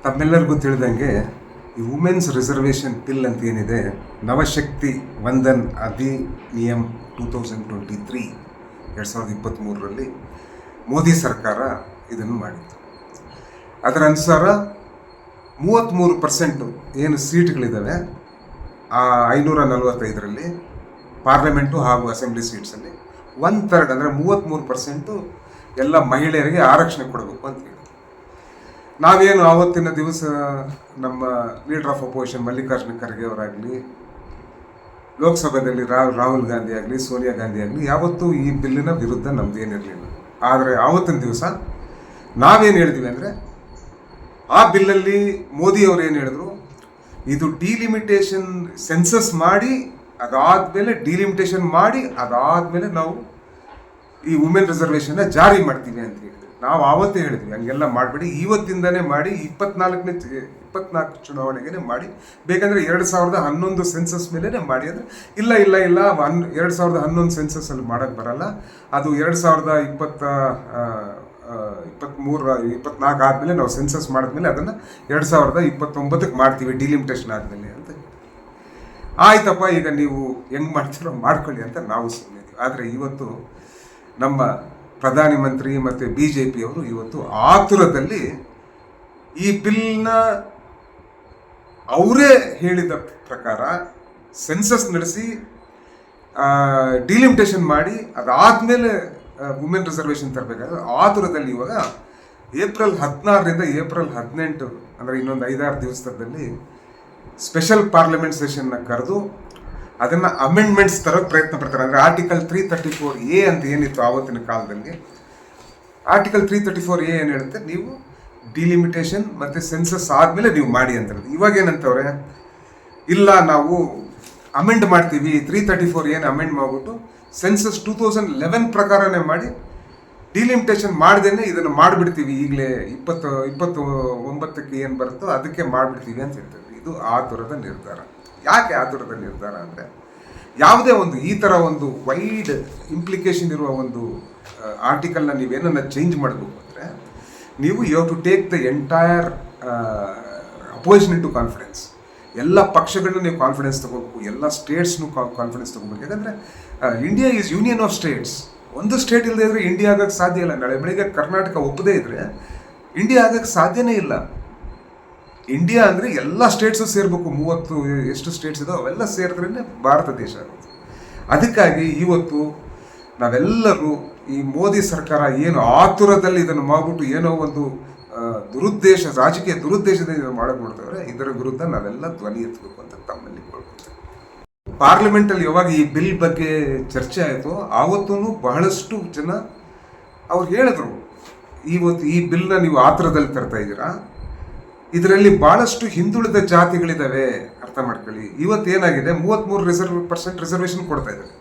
ತಮ್ಮೆಲ್ಲರಿಗೂ ತಿಳಿದಂಗೆ ಈ women's reservation bill ಅಂತ ಏನಿದೆ, ನವಶಕ್ತಿ ವಂದನ್ ಅಧಿನಿಯಮ್ 2023 2023ರಲ್ಲಿ ಮೋದಿ ಸರ್ಕಾರ ಇದನ್ನು ಮಾಡಿತ್ತು. ಅದರ ಅನುಸಾರ 33% ಏನು ಸೀಟ್ಗಳಿದ್ದಾವೆ ಆ 545ರಲ್ಲಿ ಪಾರ್ಲಿಮೆಂಟು ಹಾಗೂ ಅಸೆಂಬ್ಲಿ ಸೀಟ್ಸಲ್ಲಿ 1/3 ಅಂದರೆ 33% ಎಲ್ಲ ಮಹಿಳೆಯರಿಗೆ ಆರಕ್ಷಣೆ ಕೊಡಬೇಕು ಅಂತ ಹೇಳಿ ನಾವೇನು ಆವತ್ತಿನ ದಿವಸ ನಮ್ಮ leader of opposition Mallikarjuna Kharge ಅವರಾಗಲಿ, ಲೋಕಸಭೆಯಲ್ಲಿ ರಾಹುಲ್ ಗಾಂಧಿ ಆಗಲಿ, ಸೋನಿಯಾ ಗಾಂಧಿ ಆಗಲಿ ಯಾವತ್ತೂ ಈ ಬಿಲ್ಲಿನ ವಿರುದ್ಧ ನಮ್ಮದೇನಿರಲಿಲ್ಲ. ಆದರೆ ಆವತ್ತಿನ ದಿವಸ ನಾವೇನು ಹೇಳಿದ್ವಿ ಅಂದರೆ, ಆ ಬಿಲ್ಲಲ್ಲಿ ಮೋದಿಯವರು ಏನು ಹೇಳಿದ್ರು, ಇದು ಡಿಲಿಮಿಟೇಷನ್ ಸೆನ್ಸಸ್ ಮಾಡಿ ಅದಾದಮೇಲೆ ಅದಾದಮೇಲೆ ನಾವು ಈ ವುಮೆನ್ ರಿಸರ್ವೇಷನ್ನ ಜಾರಿ ಮಾಡ್ತೀವಿ ಅಂತ ಹೇಳಿದ್ವಿ. ನಾವು ಆವತ್ತೇ ಹೇಳಿದ್ವಿ ಹಂಗೆಲ್ಲ ಮಾಡಬೇಡಿ, ಇವತ್ತಿಂದನೇ ಮಾಡಿ, 24 ಚುನಾವಣೆಗೆ ಮಾಡಿ, ಬೇಕಂದರೆ 2011 ಸೆನ್ಸಸ್ ಮೇಲೇ ಮಾಡಿ. ಅಂದರೆ ಇಲ್ಲ 2011 ಸೆನ್ಸಸ್ಸಲ್ಲಿ ಮಾಡೋಕ್ಕೆ ಬರಲ್ಲ, ಅದು 2024 ಆದಮೇಲೆ ನಾವು ಸೆನ್ಸಸ್ ಮಾಡಿದ್ಮೇಲೆ ಅದನ್ನು 2029ಕ್ಕೆ ಮಾಡ್ತೀವಿ ಡಿಲಿಮಿಟೇಷನ್ ಆದಮೇಲೆ ಅಂತ. ಆಯ್ತಪ್ಪ, ಈಗ ನೀವು ಹೆಂಗೆ ಮಾಡ್ತೀರೋ ಮಾಡ್ಕೊಳ್ಳಿ ಅಂತ ನಾವು ಸುಮ್ಮನಿದ್ವಿ. ಆದರೆ ಇವತ್ತು ನಮ್ಮ ಪ್ರಧಾನಿ ಮಂತ್ರಿ ಮತ್ತು BJP ಅವರು ಇವತ್ತು ಆತುರದಲ್ಲಿ ಈ ಬಿಲ್ನ ಅವರೇ ಹೇಳಿದ ಪ್ರಕಾರ ಸೆನ್ಸಸ್ ನಡೆಸಿ ಡಿಲಿಮಿಟೇಷನ್ ಮಾಡಿ ಅದಾದಮೇಲೆ ವುಮೆನ್ ರಿಸರ್ವೇಷನ್ ತರಬೇಕಾದ್ರೆ ಆತುರದಲ್ಲಿ ಇವಾಗ ಏಪ್ರಿಲ್ 16ರಿಂದ ಏಪ್ರಿಲ್ 18 ಅಂದರೆ ಇನ್ನೊಂದು 5-6 ದಿವಸದಲ್ಲಿ ಸ್ಪೆಷಲ್ ಪಾರ್ಲಿಮೆಂಟ್ ಸೆಷನ್ನ ಕರೆದು ಅದನ್ನು ಅಮೆಂಡ್ಮೆಂಟ್ಸ್ ತರೋಕ್ಕೆ ಪ್ರಯತ್ನ ಪಡ್ತಾರೆ. ಅಂದರೆ ಆರ್ಟಿಕಲ್ 334A ಅಂತ ಏನಿತ್ತು ಆವತ್ತಿನ ಕಾಲದಲ್ಲಿ, ಆರ್ಟಿಕಲ್ 334A ಏನು ಹೇಳುತ್ತೆ, ನೀವು ಡಿಲಿಮಿಟೇಷನ್ ಮತ್ತು ಸೆನ್ಸಸ್ ಆದಮೇಲೆ ನೀವು ಮಾಡಿ ಅಂತ ಹೇಳಿ. ಇವಾಗ ಏನಂತವ್ರೆ, ಇಲ್ಲ ನಾವು ಅಮೆಂಡ್ ಮಾಡ್ತೀವಿ, 334A ಅಮೆಂಡ್ ಮಾಡಿಬಿಟ್ಟು ಸೆನ್ಸಸ್ 2011 ಪ್ರಕಾರನೇ ಮಾಡಿ ಡಿಲಿಮಿಟೇಷನ್ ಮಾಡ್ದೇನೆ ಇದನ್ನು ಮಾಡಿಬಿಡ್ತೀವಿ, ಈಗಲೇ 29ಕ್ಕೆ ಏನು ಬರುತ್ತೋ ಅದಕ್ಕೆ ಮಾಡಿಬಿಡ್ತೀವಿ ಅಂತ ಹೇಳ್ತೀವಿ. ಇದು ಆತುರದ ನಿರ್ಧಾರ. ಯಾಕೆ ಆತುರದ ನಿರ್ಧಾರ ಅಂದರೆ, ಯಾವುದೇ ಒಂದು ಈ ಥರ ಒಂದು ವೈಡ್ ಇಂಪ್ಲಿಕೇಶನ್ ಇರುವ ಒಂದು ಆರ್ಟಿಕಲ್ನ ನೀವೇನನ್ನ ಚೇಂಜ್ ಮಾಡಬೇಕು ಅಂದರೆ, ನೀವು you have to take the entire opposition into confidence. ಎಲ್ಲ ಪಕ್ಷಗಳನ್ನ ನೀವು ಕಾನ್ಫಿಡೆನ್ಸ್ ತಗೋಬೇಕು, ಎಲ್ಲ ಸ್ಟೇಟ್ಸ್ನು ಕಾನ್ಫಿಡೆನ್ಸ್ ತಗೋಬೇಕು. ಯಾಕಂದರೆ India is union of States. ಒಂದು ಸ್ಟೇಟ್ ಇಲ್ಲದೆ ಇದ್ರೆ ಇಂಡಿಯಾ ಆಗೋಕ್ಕೆ ಸಾಧ್ಯ ಇಲ್ಲ. ನಾಳೆ ಬೆಳಿಗ್ಗೆ ಕರ್ನಾಟಕ ಒಪ್ಪದೇ ಇದ್ದರೆ ಇಂಡಿಯಾ ಆಗೋಕ್ಕೆ ಸಾಧ್ಯನೇ ಇಲ್ಲ. ಇಂಡಿಯಾ ಅಂದರೆ ಎಲ್ಲ ಸ್ಟೇಟ್ಸು ಸೇರಬೇಕು, 30 ಎಷ್ಟು ಸ್ಟೇಟ್ಸ್ ಇದಾವೆ ಅವೆಲ್ಲ ಸೇರಿದ್ರೇ ಭಾರತ ದೇಶ ಆಗುತ್ತೆ. ಅದಕ್ಕಾಗಿ ಇವತ್ತು ನಾವೆಲ್ಲರೂ ಈ ಮೋದಿ ಸರ್ಕಾರ ಏನು ಆತುರದಲ್ಲಿ ಇದನ್ನು ಮಾಡಿಬಿಟ್ಟು ಏನೋ ಒಂದು ರಾಜಕೀಯ ದುರುದ್ದೇಶದಿಂದ ಇದನ್ನು ಮಾಡೋಕ್ಕೆ ನೋಡ್ತೇವೆ, ಇದರ ವಿರುದ್ಧ ನಾವೆಲ್ಲ ಧ್ವನಿ ಎತ್ತಬೇಕು ಅಂತ ತಮ್ಮಲ್ಲಿ ಕೊಡ್ಕೊಳ್ತೇವೆ. ಪಾರ್ಲಿಮೆಂಟಲ್ಲಿ ಯಾವಾಗ ಈ ಬಿಲ್ ಬಗ್ಗೆ ಚರ್ಚೆ ಆಯಿತು ಆವತ್ತೂ ಬಹಳಷ್ಟು ಜನ ಅವ್ರು ಹೇಳಿದ್ರು, ಇವತ್ತು ಈ ಬಿಲ್ನ ನೀವು ಆತುರದಲ್ಲಿ ತರ್ತಾ ಇದ್ದೀರಾ, ಇದರಲ್ಲಿ ಭಾಳಷ್ಟು ಹಿಂದುಳಿದ ಜಾತಿಗಳಿದ್ದಾವೆ, ಅರ್ಥ ಮಾಡ್ಕೊಳ್ಳಿ. ಇವತ್ತೇನಾಗಿದೆ, 33% ರಿಸರ್ವೇಷನ್ ಕೊಡ್ತಾ ಇದ್ದಾರೆ.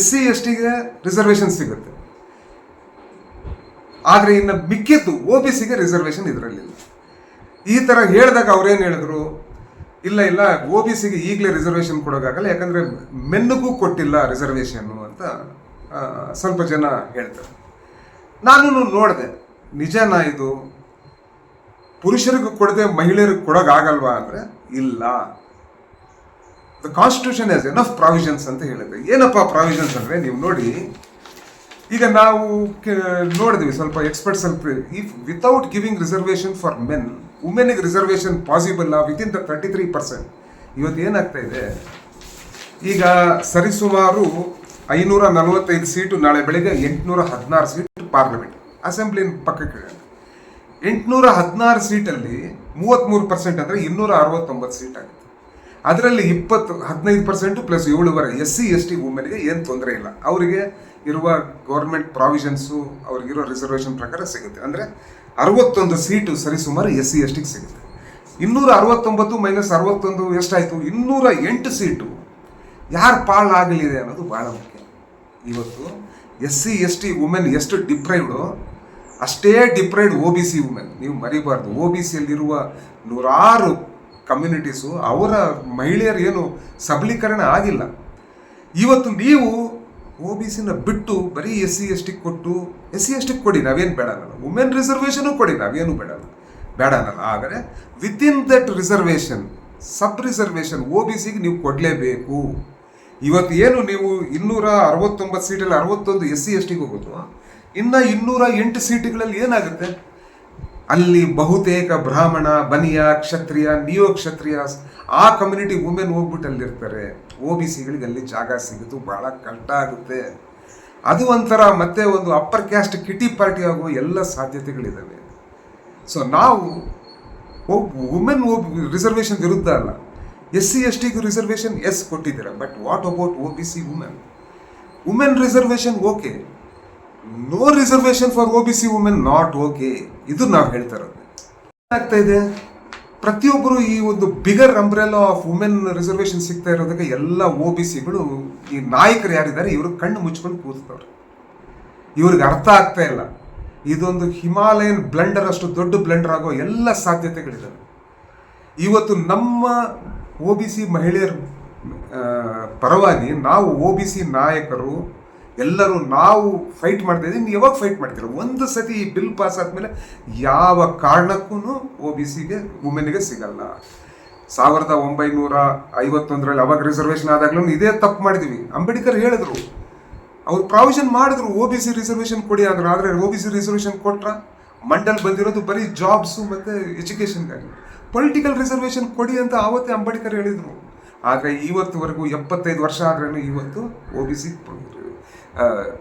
SC STಗೆ ರಿಸರ್ವೇಷನ್ ಸಿಗುತ್ತೆ, ಆದರೆ ಇನ್ನು ಮಿಕ್ಕಿದ್ದು OBCಗೆ ರಿಸರ್ವೇಷನ್ ಇದರಲ್ಲಿಲ್ಲ. ಈ ಥರ ಹೇಳಿದಾಗ ಅವ್ರೇನು ಹೇಳಿದ್ರು, ಇಲ್ಲ OBCಗೆ ಈಗಲೇ ರಿಸರ್ವೇಷನ್ ಕೊಡೋಕ್ಕಾಗಲ್ಲ, ಯಾಕಂದರೆ ಮೆನ್ನಿಗೂ ಕೊಟ್ಟಿಲ್ಲ ರಿಸರ್ವೇಷನ್ನು ಅಂತ ಸ್ವಲ್ಪ ಜನ ಹೇಳ್ತಾರೆ. ನಾನು ನೋಡಿದೆ, ನಿಜನಾ ಇದು? ಪುರುಷರಿಗೂ ಕೊಡದೆ ಮಹಿಳೆಯರಿಗೆ ಕೊಡೋಕ್ಕಾಗಲ್ವಾ ಅಂದರೆ ಇಲ್ಲ. The constitution has enough provisions ಅಂತ ಹೇಳಿದೆ. ಏನಪ್ಪ ಪ್ರಾವಿಷನ್ಸ್ ಅಂದರೆ, ನೀವು ನೋಡಿ, ಈಗ ನಾವು ನೋಡಿದ್ವಿ ಸ್ವಲ್ಪ ಎಕ್ಸ್ಪರ್ಟ್ಸ್ ಸ್ವಲ್ಪ, if without giving reservation for men, ವುಮೆನ್ಗೆ ರಿಸರ್ವೇಷನ್ ಪಾಸಿಬಲ್ ವಿತಿನ್ ದ 33%. ಇವತ್ತು ಏನಾಗ್ತಾ ಇದೆ, ಈಗ ಸರಿಸುಮಾರು 545 ಸೀಟು, ನಾಳೆ ಬೆಳಗ್ಗೆ 816 ಸೀಟು ಪಾರ್ಲಿಮೆಂಟ್, ಅಸೆಂಬ್ಲಿ ಪಕ್ಕಕ್ಕೆ 816 ಸೀಟಲ್ಲಿ 33% ಅಂದರೆ 269 ಸೀಟ್ ಆಗುತ್ತೆ. ಅದರಲ್ಲಿ 15% ಪ್ಲಸ್ 7.5 SC ST ವುಮೆನ್ಗೆ ಏನು ತೊಂದರೆ ಇಲ್ಲ, ಅವರಿಗೆ ಇರುವ ಗೌರ್ಮೆಂಟ್ ಪ್ರಾವಿಷನ್ಸು ಅವ್ರಿಗಿರೋ ರಿಸರ್ವೇಷನ್ ಪ್ರಕಾರ ಸಿಗುತ್ತೆ. ಅಂದರೆ 61 ಸೀಟು ಸರಿಸುಮಾರು SC STಗೆ ಸಿಗುತ್ತೆ. 269 ಮೈನಸ್ 61 ಎಷ್ಟಾಯಿತು? 208 ಸೀಟು ಯಾರು ಪಾಲಾಗಲಿದೆ ಅನ್ನೋದು ಭಾಳ ಮುಖ್ಯ. ಇವತ್ತು SC ST ವುಮೆನ್ ಎಷ್ಟು ಡಿಪ್ರೈವ್ಡು, ಅಷ್ಟೇ ಡಿಪ್ರೈವ್ಡ್ OBC ವುಮೆನ್. ನೀವು ಮರಿಬಾರ್ದು, OBCಯಲ್ಲಿರುವ 100 ಕಮ್ಯುನಿಟೀಸು ಅವರ ಮಹಿಳೆಯರು ಏನು ಸಬಲೀಕರಣ ಆಗಿಲ್ಲ. ಇವತ್ತು ನೀವು OBCನ ಬಿಟ್ಟು ಬರೀ SC ST ಕೊಟ್ಟು, SC ST ಕೊಡಿ, ನಾವೇನು ಬೇಡ, ವುಮೆನ್ ರಿಸರ್ವೇಷನು ಕೊಡಿ, ನಾವೇನು ಬೇಡ. ಬೇಡ ಅನ್ನಲ್ಲ. ಆದರೆ within that reservation, sub reservation OBCಗೆ ನೀವು ಕೊಡಲೇಬೇಕು. ಇವತ್ತು ಏನು ನೀವು 269 ಸೀಟಲ್ಲಿ 61 SC/STಗೆ ಹೋಗೋದು, ಇನ್ನು 208 ಸೀಟ್ಗಳಲ್ಲಿ ಏನಾಗುತ್ತೆ, ಅಲ್ಲಿ ಬಹುತೇಕ ಬ್ರಾಹ್ಮಣ, ಬನಿಯ, ಕ್ಷತ್ರಿಯ, ನಿಯೋ ಕ್ಷತ್ರಿಯ ಆ ಕಮ್ಯುನಿಟಿ ವುಮೆನ್ ಹೋಗ್ಬಿಟ್ಟು ಅಲ್ಲಿರ್ತಾರೆ. OBCಗಳಿಗೆ ಅಲ್ಲಿ ಜಾಗ ಸಿಗೋದು ಬಹಳ ಕಷ್ಟ ಆಗುತ್ತೆ. ಅದು ಒಂಥರ ಮತ್ತೆ ಒಂದು ಅಪ್ಪರ್ ಕ್ಯಾಸ್ಟ್ ಕಿಟಿ ಪಾರ್ಟಿ ಆಗುವ ಎಲ್ಲ ಸಾಧ್ಯತೆಗಳಿದ್ದಾವೆ. ಸೊ ನಾವು ವುಮೆನ್ ರಿಸರ್ವೇಷನ್ ವಿರುದ್ಧ ಅಲ್ಲ. SC/STಗೂ ರಿಸರ್ವೇಷನ್ ಕೊಟ್ಟಿದ್ದೀರಾ, but what about OBC women reservation okay, no reservation for OBC women not okay. ಇದು ನಾವು ಹೇಳ್ತಾ ಇರೋದು. ಏನಾಗ್ತಾ ಇದೆ, ಪ್ರತಿಯೊಬ್ಬರು ಈ ಒಂದು bigger umbrella of women reservation ಸಿಗ್ತಾ ಇರೋದಕ್ಕೆ ಎಲ್ಲ OBCಗಳು, ಈ ನಾಯಕರು ಯಾರಿದ್ದಾರೆ ಇವರು ಕಣ್ಣು ಮುಚ್ಕೊಂಡು ಕೂರ್ತವ್ರೆ. ಇವ್ರಿಗೆ ಅರ್ಥ ಆಗ್ತಾ ಇಲ್ಲ. ಇದೊಂದು ಹಿಮಾಲಯನ್ ಬ್ಲಂಡರ್ ಅಷ್ಟು ದೊಡ್ಡ ಬ್ಲಂಡರ್ ಆಗೋ ಎಲ್ಲ ಸಾಧ್ಯತೆಗಳಿದ್ದಾವೆ. ಇವತ್ತು ನಮ್ಮ OBC ಮಹಿಳೆಯರ ಪರವಾಗಿ ನಾವು OBC ನಾಯಕರು ಎಲ್ಲರೂ ನಾವು ಫೈಟ್ ಮಾಡ್ತಾ ಇದ್ದೀವಿ. ನೀವು ಯಾವಾಗ ಫೈಟ್ ಮಾಡ್ತೀರ? ಒಂದು ಸತಿ ಈ ಬಿಲ್ ಪಾಸ್ ಆದಮೇಲೆ ಯಾವ ಕಾರಣಕ್ಕೂ OBCಗೆ ವುಮೆನ್ಗೆ ಸಿಗಲ್ಲ. 1951 ಅವಾಗ ರಿಸರ್ವೇಷನ್ ಆದಾಗ್ಲೂ ಇದೇ ತಪ್ಪು ಮಾಡಿದ್ವಿ. ಅಂಬೇಡ್ಕರ್ ಹೇಳಿದ್ರು, ಅವ್ರು ಪ್ರಾವಿಷನ್ ಮಾಡಿದ್ರು OBC ರಿಸರ್ವೇಷನ್ ಕೊಡಿ ಅಂದ್ರು. ಆದರೆ OBC ರಿಸರ್ವೇಷನ್ ಕೊಟ್ರ ಮಂಡಲ್ ಬಂದಿರೋದು ಬರೀ ಜಾಬ್ಸು ಮತ್ತು ಎಜುಕೇಷನ್ಗಾಗಿ. ಪೊಲಿಟಿಕಲ್ ರಿಸರ್ವೇಷನ್ ಕೊಡಿ ಅಂತ ಆವತ್ತೇ ಅಂಬೇಡ್ಕರ್ ಹೇಳಿದರು. ಆದರೆ ಇವತ್ತುವರೆಗೂ 75 ವರ್ಷ ಆದ್ರೂ ಇವತ್ತು OBC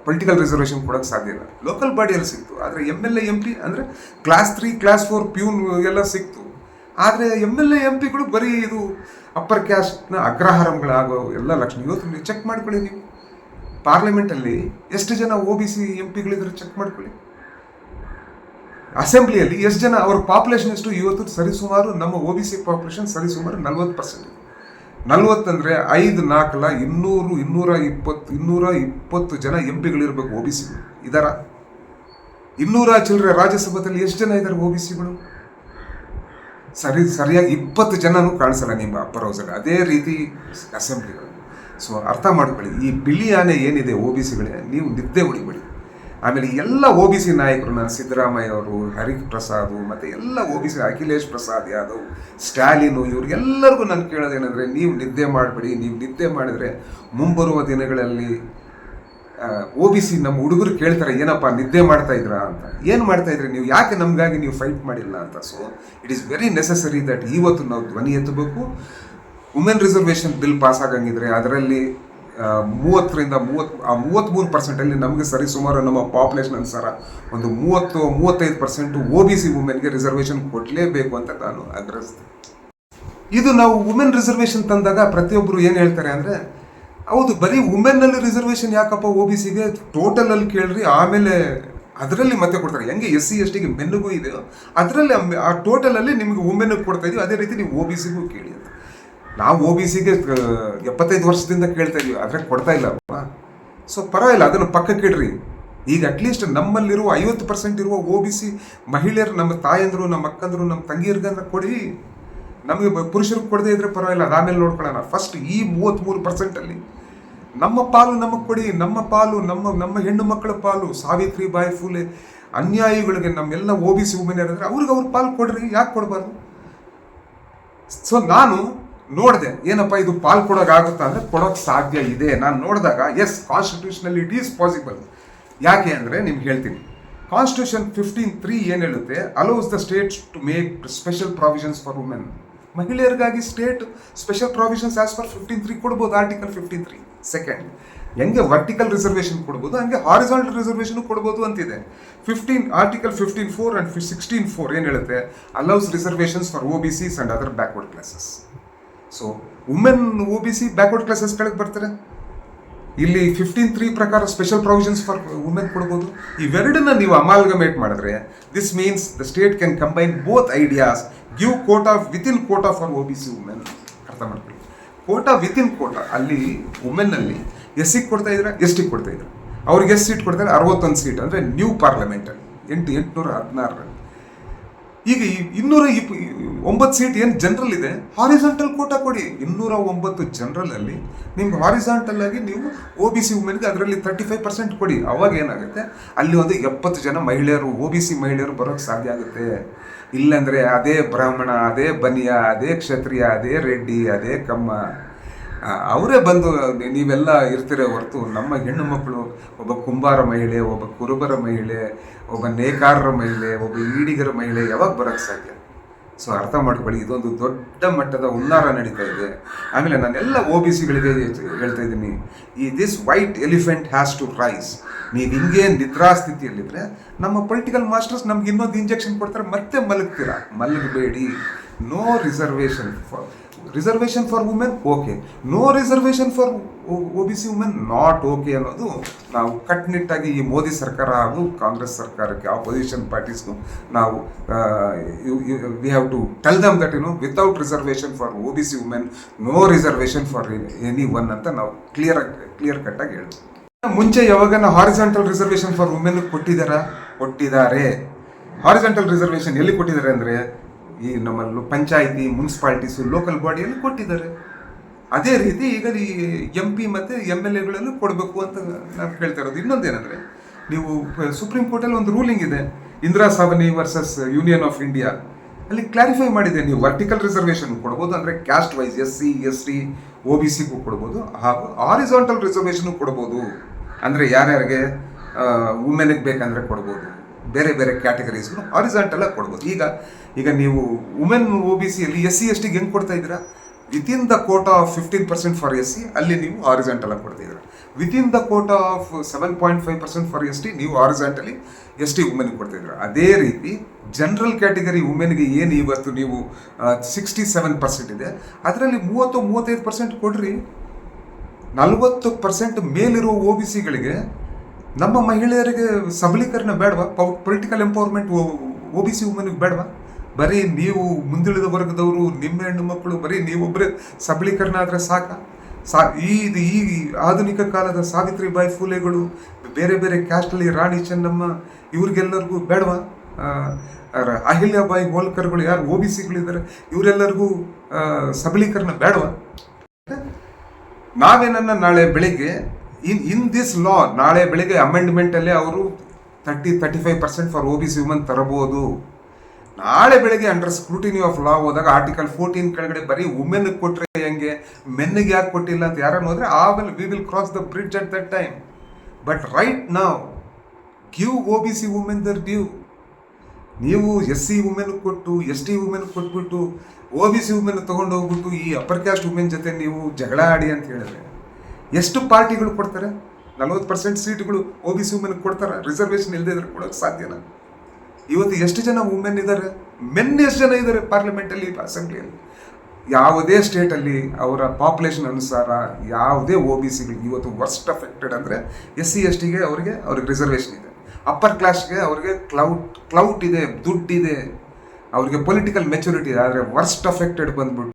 ಪೊಲಿಟಿಕಲ್ ರಿಸರ್ವೇಷನ್ ಕೊಡೋಕ್ಕೆ ಸಾಧ್ಯ ಇಲ್ಲ. ಲೋಕಲ್ ಬಾಡಿಯಲ್ಲಿ ಸಿಕ್ತು, ಆದರೆ MLA MP ಅಂದರೆ ಕ್ಲಾಸ್ 3 ಕ್ಲಾಸ್ 4 ಪ್ಯೂನ್ ಎಲ್ಲ ಸಿಕ್ತು. ಆದರೆ MLA MPಗಳು ಬರೀ ಇದು ಅಪ್ಪರ್ ಕ್ಯಾಸ್ಟ್ನ ಅಗ್ರಹಾರಂಗಳಾಗೋ ಎಲ್ಲ ಲಕ್ಷಣ. ಇವತ್ತು ನೀವು ಚೆಕ್ ಮಾಡ್ಕೊಳ್ಳಿ, ನೀವು ಪಾರ್ಲಿಮೆಂಟಲ್ಲಿ ಎಷ್ಟು ಜನ OBC MPಗಳಿದ್ರೆ ಚೆಕ್ ಮಾಡ್ಕೊಳ್ಳಿ. ಅಸೆಂಬ್ಲಿಯಲ್ಲಿ ಎಷ್ಟು ಜನ, ಅವ್ರ ಪಾಪ್ಯುಲೇಷನ್ ಎಷ್ಟು? ಇವತ್ತು ಸರಿಸುಮಾರು ನಮ್ಮ OBC ಪಾಪ್ಯುಲೇಷನ್ ಸರಿಸುಮಾರು 40%. 40 ಅಂದರೆ 5 4 220 ಜನ MPಗಳಿರ್ಬೇಕು OBCಗಳು. ಇದರ 200 ಚಿಲ್ಲರೆ ರಾಜ್ಯಸಭೆಯಲ್ಲಿ ಎಷ್ಟು ಜನ ಇದ್ದಾರೆ OBCಗಳು? ಸರಿಯಾಗಿ 20 ಜನನೂ ಕಾಣಿಸಲ್ಲ ನಿಮ್ಮ ಅಪ್ಪರ್ ಹೌಸಲ್ಲಿ. ಅದೇ ರೀತಿ ಅಸೆಂಬ್ಲಿಗಳು. ಸೊ ಅರ್ಥ ಮಾಡ್ಕೊಳ್ಳಿ, ಈ ಬಿಳಿಯಾನೆ ಏನಿದೆ OBCಗಳೇ, ನೀವು ನಿದ್ದೆ ಹೊಡಿಬೇಡಿ. ಆಮೇಲೆ ಎಲ್ಲ OBC ನಾಯಕರು, ನಾನು ಸಿದ್ದರಾಮಯ್ಯ ಅವರು, ಹರಿಪ್ರಸಾದ್ ಮತ್ತು ಎಲ್ಲ OBC, ಅಖಿಲೇಶ್ ಪ್ರಸಾದ್ ಯಾದವ್, ಸ್ಟಾಲಿನು, ಇವ್ರಿಗೆಲ್ಲರಿಗೂ ನಾನು ಕೇಳೋದೇನೆಂದರೆ, ನೀವು ನಿದ್ದೆ ಮಾಡಬೇಡಿ. ನೀವು ನಿದ್ದೆ ಮಾಡಿದರೆ ಮುಂಬರುವ ದಿನಗಳಲ್ಲಿ OBC ನಮ್ಮ ಹುಡುಗರು ಕೇಳ್ತಾರೆ, ಏನಪ್ಪ ನಿದ್ದೆ ಮಾಡ್ತಾ ಇದ್ರಾ ಅಂತ. ಏನು ಮಾಡ್ತಾ ಇದ್ರಿ ನೀವು? ಯಾಕೆ ನಮಗಾಗಿ ನೀವು ಫೈಟ್ ಮಾಡಿಲ್ಲ ಅಂತ. So it is very necessary that ಇವತ್ತು ನಾವು ಧ್ವನಿ ಎತ್ತಬೇಕು. ವುಮೆನ್ ರಿಸರ್ವೇಷನ್ ಬಿಲ್ ಪಾಸ್ ಆಗಂಗಿದ್ರೆ ಅದರಲ್ಲಿ 33% ನಮಗೆ ಸರಿಸುಮಾರು ನಮ್ಮ ಪಾಪ್ಯುಲೇಷನ್ ಅನುಸಾರ ಒಂದು 30-35% OBC ವುಮೆನ್ಗೆ ರಿಸರ್ವೇಷನ್ ಕೊಡಲೇಬೇಕು ಅಂತ ನಾನು ಆಗ್ರಹಿಸ್ತೀನಿ. ಇದು ನಾವು ವುಮೆನ್ ರಿಸರ್ವೇಷನ್ ತಂದಾಗ ಪ್ರತಿಯೊಬ್ಬರು ಏನು ಹೇಳ್ತಾರೆ ಅಂದರೆ, ಹೌದು ಬರೀ ವುಮೆನ್ನಲ್ಲಿ ರಿಸರ್ವೇಷನ್ ಯಾಕಪ್ಪ, OBCಗೆ ಟೋಟಲಲ್ಲಿ ಕೇಳ್ರಿ, ಆಮೇಲೆ ಅದರಲ್ಲಿ ಮತ್ತೆ ಕೊಡ್ತಾರೆ. ಹೆಂಗೆ SC/STಗೆ ಮೆನ್ನಿಗೂ ಇದೆಯೋ ಅದರಲ್ಲಿ ಆ ಟೋಟಲಲ್ಲಿ ನಿಮಗೆ ವುಮೆನ್ಗೆ ಕೊಡ್ತಾ ಇದೀವಿ, ಅದೇ ರೀತಿ ನೀವು OBCಗೂ ಕೇಳಿ ಅಂತ. ನಾವು OBCಗೆ 75 ವರ್ಷದಿಂದ ಕೇಳ್ತಾ ಇದೀವಿ, ಆದರೆ ಕೊಡ್ತಾ ಇಲ್ಲಪ್ಪ. ಸೊ ಪರವಾಗಿಲ್ಲ, ಅದನ್ನು ಪಕ್ಕಕ್ಕೆ ಇಡ್ರಿ. ಈಗ ಅಟ್ಲೀಸ್ಟ್ ನಮ್ಮಲ್ಲಿರುವ 50% ಇರುವ OBC ಮಹಿಳೆಯರು, ನಮ್ಮ ತಾಯಂದರು, ನಮ್ಮ ಅಕ್ಕಂದರು, ನಮ್ಮ ತಂಗಿಯರ್ಗನ್ನ ಕೊಡಿ. ನಮಗೆ ಪುರುಷರಿಗೆ ಕೊಡದೇ ಇದ್ರೆ ಪರವಾಗಿಲ್ಲ, ಅದಾಮೇಲೆ ನೋಡ್ಕೊಳ್ಳೋಣ. ಫಸ್ಟ್ ಈ 33% ನಮ್ಮ ಪಾಲು ನಮಗೆ ಕೊಡಿ. ನಮ್ಮ ಪಾಲು, ನಮ್ಮ ಹೆಣ್ಣು ಮಕ್ಕಳ ಪಾಲು, ಸಾವಿತ್ರಿಬಾಯಿ ಫುಲೆ ಅನ್ಯಾಯಿಗಳಿಗೆ ನಮ್ಮೆಲ್ಲ OBC ವುಮೆನ್ ಯಾರಿದ್ರೆ ಅವ್ರಿಗೆ ಅವ್ರ ಪಾಲು ಕೊಡ್ರಿ, ಯಾಕೆ ಕೊಡಬಾರ್ದು? ಸೊ ನಾನು ನೋಡಿದೆ, ಏನಪ್ಪ ಇದು ಪಾಲ್ ಕೊಡೋಕ್ಕಾಗುತ್ತಾ ಅಂದರೆ ಕೊಡೋಕ್ಕೆ ಸಾಧ್ಯ ಇದೆ. ನಾನು ನೋಡಿದಾಗ ಎಸ್, ಕಾನ್ಸ್ಟಿಟ್ಯೂಷನಲ್ಲಿ ಇಟ್ ಈಸ್ ಪಾಸಿಬಲ್. ಯಾಕೆ ಅಂದರೆ ನಿಮ್ಗೆ ಹೇಳ್ತೀನಿ. ಕಾನ್ಸ್ಟಿಟ್ಯೂಷನ್ 15(3) ಏನು ಹೇಳುತ್ತೆ, allows the states to make special provisions for women. ಮಹಿಳೆಯರಿಗಾಗಿ state special provisions as per 15(3) ಕೊಡ್ಬೋದು. ಆರ್ಟಿಕಲ್ 15(3). ಸೆಕೆಂಡ್, ಹೆಂಗೆ ವರ್ಟಿಕಲ್ ರಿಸರ್ವೇಷನ್ ಕೊಡ್ಬೋದು, ಹಂಗೆ ಹಾರಿಸಾಂಟಲ್ ರಿಸರ್ವೇಷನ್ ಕೊಡ್ಬೋದು ಅಂತಿದೆ. ಆರ್ಟಿಕಲ್ 15(4) ಆ್ಯಂಡ್ 16(4) ಏನು ಹೇಳುತ್ತೆ, allows reservations for OBCs and other backward classes. So women OBC backward classes ಕೆಳಗೆ ಬರ್ತಾರೆ. ಇಲ್ಲಿ 15(3) ಪ್ರಕಾರ ಸ್ಪೆಷಲ್ ಪ್ರಾವಿಷನ್ಸ್ ಫಾರ್ ವುಮೆನ್ ಕೊಡ್ಬೋದು. ಇವೆರಡನ್ನ ನೀವು ಅಮಾಲ್ಗಮೇಟ್ ಮಾಡಿದ್ರೆ, this means the state can combine both ideas, give quota within quota for OBC women. ಅರ್ಥ ಮಾಡ್ಕೊಳ್ಳಿ, Kota within Kota. ಅಲ್ಲಿ ವುಮೆನ್ನಲ್ಲಿ SCಗೆ ಕೊಡ್ತಾ ಇದ್ರೆ, STಗೆ ಕೊಡ್ತಾ ಇದ್ರು. ಅವ್ರಿಗೆ ಎಷ್ಟು ಸೀಟ್ ಕೊಡ್ತಾರೆ? 61 ಸೀಟ್. ಅಂದರೆ ನ್ಯೂ ಪಾರ್ಲಿಮೆಂಟಲ್ಲಿ 816. ಈಗ 209 ಸೀಟ್ ಏನು ಜನರಲ್ ಇದೆ, ಹಾರಿಸಾಂಟಲ್ ಕೋಟಾ ಕೊಡಿ. 209 ಜನರಲಲ್ಲಿ ನಿಮ್ಗೆ ಹಾರಿಸಾಂಟಲ್ ಆಗಿ ನೀವು OBC ವುಮೆನ್ಗೆ ಅದರಲ್ಲಿ 35% ಕೊಡಿ. ಅವಾಗ ಏನಾಗುತ್ತೆ, ಅಲ್ಲಿ ಒಂದು 70 ಜನ ಮಹಿಳೆಯರು, OBC ಮಹಿಳೆಯರು ಬರೋಕ್ಕೆ ಸಾಧ್ಯ ಆಗುತ್ತೆ. ಇಲ್ಲಾಂದರೆ ಅದೇ ಬ್ರಾಹ್ಮಣ, ಅದೇ ಬನಿಯ, ಅದೇ ಕ್ಷತ್ರಿಯ, ಅದೇ ರೆಡ್ಡಿ, ಅದೇ ಕಮ್ಮ, ಅವರೇ ಬಂದು ನೀವೆಲ್ಲ ಇರ್ತೀರ ಹೊರತು ನಮ್ಮ ಹೆಣ್ಣು ಮಕ್ಕಳು, ಒಬ್ಬ ಕುಂಬಾರ ಮಹಿಳೆ, ಒಬ್ಬ ಕುರುಬರ ಮಹಿಳೆ, ಒಬ್ಬ ನೇಕಾರರ ಮಹಿಳೆ, ಒಬ್ಬ ಈಡಿಗರ ಮಹಿಳೆ ಯಾವಾಗ ಬರೋಕ್ಕೆ ಸಾಧ್ಯ? ಸೊ ಅರ್ಥ ಮಾಡ್ಕೊಳ್ಳಿ, ಇದೊಂದು ದೊಡ್ಡ ಮಟ್ಟದ ಹುನ್ನಾರ ನಡೀತಾ ಇದೆ. ಆಮೇಲೆ ನಾನೆಲ್ಲ ಒ ಬಿ ಸಿಗಳಿಗೆ ಹೇಳ್ತಾ ಇದ್ದೀನಿ, this white elephant has to rise. ನೀವು ಹಿಂಗೆ ನಿದ್ರಾಸ್ಥಿತಿಯಲ್ಲಿದ್ದರೆ ನಮ್ಮ ಪೊಲಿಟಿಕಲ್ ಮಾಸ್ಟರ್ಸ್ ನಮ್ಗೆ ಇನ್ನೊಂದು ಇಂಜೆಕ್ಷನ್ ಕೊಡ್ತಾರೆ, ಮತ್ತೆ ಮಲಗ್ತೀರಾ. ಮಲಗಬೇಡಿ. No reservation for women okay, no reservation for O B C women not okay ಅನ್ನೋದು ನಾವು ಕಟ್ಟುನಿಟ್ಟಾಗಿ ಈ ಮೋದಿ ಸರ್ಕಾರ ಹಾಗೂ ಕಾಂಗ್ರೆಸ್ ಸರ್ಕಾರಕ್ಕೆ, ಆಪೋಸಿಷನ್ ಪಾರ್ಟೀಸ್ಗೂ ನಾವು we have to tell them that without reservation for O B C women, no reservation for anyone ಅಂತ ನಾವು ಕ್ಲಿಯರ್ ಕಟ್ಟಾಗಿ ಹೇಳ್ತೀವಿ. ಮುಂಚೆ ಯಾವಾಗ ಹಾರಿಜಾಂಟಲ್ ರಿಸರ್ವೇಷನ್ ಫಾರ್ ವುಮೆನ್ ಕೊಟ್ಟಿದ್ದಾರೆ. ಹಾರಿಜಾಂಟಲ್ ರಿಸರ್ವೇಷನ್ ಎಲ್ಲಿ ಕೊಟ್ಟಿದ್ದಾರೆ ಅಂದರೆ ಈ ನಮ್ಮ ಪಂಚಾಯಿತಿ, ಮುನ್ಸಿಪಾಲ್ಟೀಸು, ಲೋಕಲ್ ಬಾಡಿಯಲ್ಲಿ ಕೊಟ್ಟಿದ್ದಾರೆ. ಅದೇ ರೀತಿ ಈಗ ಈ MP ಮತ್ತು MLAಗಳಲ್ಲೂ ಕೊಡಬೇಕು ಅಂತ ನಾನು ಕೇಳ್ತಾ ಇರೋದು. ಇನ್ನೊಂದೇನೆಂದರೆ, ನೀವು ಸುಪ್ರೀಂ ಕೋರ್ಟಲ್ಲಿ ಒಂದು ರೂಲಿಂಗ್ ಇದೆ, Indira Sawhney versus union of India, ಅಲ್ಲಿ ಕ್ಲಾರಿಫೈ ಮಾಡಿದೆ, ನೀವು ವರ್ಟಿಕಲ್ ರಿಸರ್ವೇಷನ್ ಕೊಡ್ಬೋದು, ಅಂದರೆ ಕ್ಯಾಸ್ಟ್ ವೈಸ್ SC, ST, OBCಗೂ ಕೊಡ್ಬೋದು, ಹಾಗೂ ಹಾರಿಜಾಂಟಲ್ ರಿಸರ್ವೇಷನ್ ಕೊಡ್ಬೋದು. ಅಂದರೆ ಯಾರ್ಯಾರಿಗೆ ವುಮೆನ್ಗೆ ಬೇಕಂದರೆ ಕೊಡ್ಬೋದು, ಬೇರೆ ಬೇರೆ ಕ್ಯಾಟಗರೀಸ್ಗಳು ಹಾರಿಜಾಂಟಲಾಗಿ ಕೊಡ್ಬೋದು. ಈಗ ನೀವು ವುಮೆನ್ OBCಯಲ್ಲಿ SC ST ಹೆಂಗೆ ಕೊಡ್ತಾ ಇದ್ದೀರಾ? Within the quota of 15% for SC, ಅಲ್ಲಿ ನೀವು ಹಾರಿಜಾಂಟಲಾಗಿ ಕೊಡ್ತಾ ಇದ್ದೀರಾ. Within the quota of 7.5% for ST, ನೀವು ಹಾರಿಜಾಂಟಲಿ ST ವುಮೆನ್ಗೆ ಕೊಡ್ತಾ ಇದ್ದೀರಾ. ಅದೇ ರೀತಿ ಜನರಲ್ ಕ್ಯಾಟಗರಿ ವುಮೆನ್ಗೆ ಏನು ಇವತ್ತು ನೀವು 67% ಇದೆ, ಅದರಲ್ಲಿ 30-35% ಕೊಡ್ರಿ. 40% ಮೇಲಿರೋ OBCಗಳಿಗೆ, ನಮ್ಮ ಮಹಿಳೆಯರಿಗೆ ಸಬಲೀಕರಣ ಬೇಡವಾ? ಪೊಲಿಟಿಕಲ್ ಎಂಪವರ್ಮೆಂಟ್ OBC ವುಮೆನ್ಗೆ ಬೇಡವಾ? ಬರೀ ನೀವು ಮುಂದುಳಿದ ವರ್ಗದವರು, ನಿಮ್ಮ ಹೆಣ್ಣು ಮಕ್ಕಳು, ಬರೀ ನೀವೊಬ್ಬರೇ ಸಬಲೀಕರಣ ಆದರೆ ಈ ಆಧುನಿಕ ಕಾಲದ ಸಾವಿತ್ರಿಬಾಯಿ ಫೂಲೆಗಳು, ಬೇರೆ ಬೇರೆ ಕ್ಯಾಸ್ಟಲ್ಲಿ ರಾಣಿ ಚೆನ್ನಮ್ಮ, ಇವ್ರಿಗೆಲ್ಲರಿಗೂ ಬೇಡವಾ? ಅಹಿಲ್ಯಾಬಾಯಿ ಹೋಲ್ಕರ್ಗಳು, ಯಾರು OBCಗಳಿದ್ದಾರೆ, ಇವರೆಲ್ಲರಿಗೂ ಸಬಲೀಕರಣ ಬೇಡವಾ? ನಾವೇನನ್ನ ನಾಳೆ ಬೆಳಿಗ್ಗೆ ಇನ್ ದಿಸ್ ಲಾ, ನಾಳೆ ಬೆಳಿಗ್ಗೆ ಅಮೆಂಡ್ಮೆಂಟಲ್ಲೇ ಅವರು 30-35% ಫಾರ್ OBC ವುಮೆನ್ ತರಬಹುದು. ನಾಳೆ ಬೆಳಗ್ಗೆ ಅಂಡರ್ ಸ್ಕ್ರೂಟಿನಿ ಆಫ್ ಲಾ ಹೋದಾಗ ಆರ್ಟಿಕಲ್ 14 ಕೆಳಗಡೆ ಬರೀ ವುಮೆನ್ ಕೊಟ್ಟರೆ ಹೆಂಗೆ, ಮೆನ್ನಿಗೆ ಯಾಕೆ ಕೊಟ್ಟಿಲ್ಲ ಅಂತ ಯಾರನ್ನು ಹೋದರೆ, ಆಮೇಲೆ we will cross the bridge at that time. But right ನಾವ್ give OBC women their due. ನೀವು SC ವುಮೆನ್ ಕೊಟ್ಟು, ST ವುಮೆನ್ ಕೊಟ್ಬಿಟ್ಟು, OBC ವುಮೆನ್ ತೊಗೊಂಡು ಹೋಗ್ಬಿಟ್ಟು ಈ ಅಪ್ಪರ್ ಕ್ಯಾಸ್ಟ್ ವುಮೆನ್ ಜೊತೆ ನೀವು ಜಗಳ ಆಡಿ ಅಂತ ಹೇಳಿದ್ರೆ ಎಷ್ಟು ಪಾರ್ಟಿಗಳು ಕೊಡ್ತಾರೆ? 40% ಸೀಟ್ಗಳು OBC ವುಮೆನ್ ಕೊಡ್ತಾರೆ. ರಿಸರ್ವೇಷನ್ ಇಲ್ಲದೆ ಇದ್ರೆ ಕೊಡೋಕ್ಕೆ ಸಾಧ್ಯನಾ? ಇವತ್ತು ಎಷ್ಟು ಜನ ವುಮೆನ್ ಇದ್ದಾರೆ, ಮೆನ್ ಎಷ್ಟು ಜನ ಇದ್ದಾರೆ ಪಾರ್ಲಿಮೆಂಟಲ್ಲಿ, ಅಸೆಂಬ್ಲಿಯಲ್ಲಿ? ಯಾವುದೇ ಸ್ಟೇಟಲ್ಲಿ ಅವರ ಪಾಪ್ಯುಲೇಷನ್ ಅನುಸಾರ ಯಾವುದೇ OBCಗಳಿಗೆ ಇವತ್ತು ವರ್ಸ್ಟ್ ಅಫೆಕ್ಟೆಡ್ ಅಂದರೆ SC STಗೆ ಅವ್ರಿಗೆ ರಿಸರ್ವೇಷನ್ ಇದೆ. ಅಪ್ಪರ್ ಕ್ಲಾಸ್ಗೆ ಅವ್ರಿಗೆ ಕ್ಲೌಟ್ ಇದೆ, ದುಡ್ಡಿದೆ, ಅವ್ರಿಗೆ ಪೊಲಿಟಿಕಲ್ ಮೆಚುರಿಟಿ ಇದೆ. ಆದರೆ ವರ್ಸ್ಟ್ ಅಫೆಕ್ಟೆಡ್ ಬಂದ್ಬಿಟ್ಟು